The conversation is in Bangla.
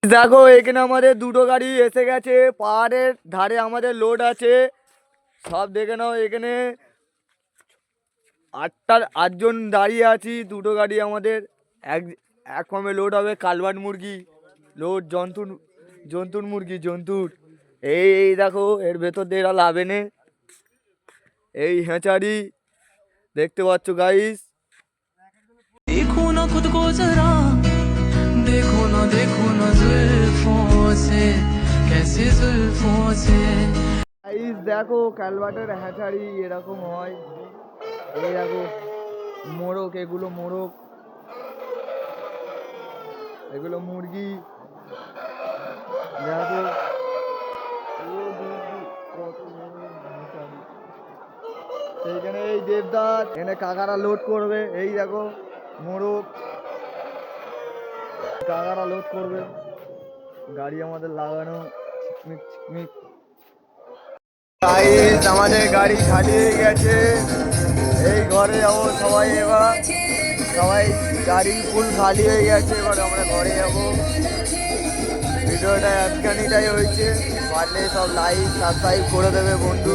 দেখো এখানে আমাদের দুটো গাড়ি এসে গেছে, পাহাড়ের ধারে আমাদের লোড আছে। সব দেখে নাও, এখানে 8জন দাঁড়িয়ে আছি। দুটো গাড়ি আমাদের এক এক ফর্মে লোড হবে। কালবাট মুরগি লোড, জন্তুর জন্তুর মুরগি, জন্তুর। এই দেখো, এর ভেতর দিয়ে এরা লাভেনে এই হেঁচারি দেখতে পাচ্ছ গাইস। देखो ना खुद को जरा, देखो ना जुल्फों से, कैसे जुल्फों से। গাইস দেখো, কালবাটের হেঁচারি এরকম হয়। এই দেখো মোরগ, এগুলো মোরগ, এগুলো মুরগি। দেখো এইখানে এই দেবদাস, এখানে কাকারা লোড করবে। এই দেখো মোরগ, কাকারা লোড করবে। গাড়ি আমাদের লাগানো চিকমিক চিকমিক। গাইস আমাদের গাড়ি খালি হয়ে গেছে। এই ঘরে যাবো সবাই এবার। সবাই গাড়ি ফুল খালি হয়ে গেছে, এবার আমরা ঘরে যাবো। ভিডিওটা একখানিটাই হয়েছে, পারলে সব লাইক সাবস্ক্রাইব করে দেবে বন্ধু।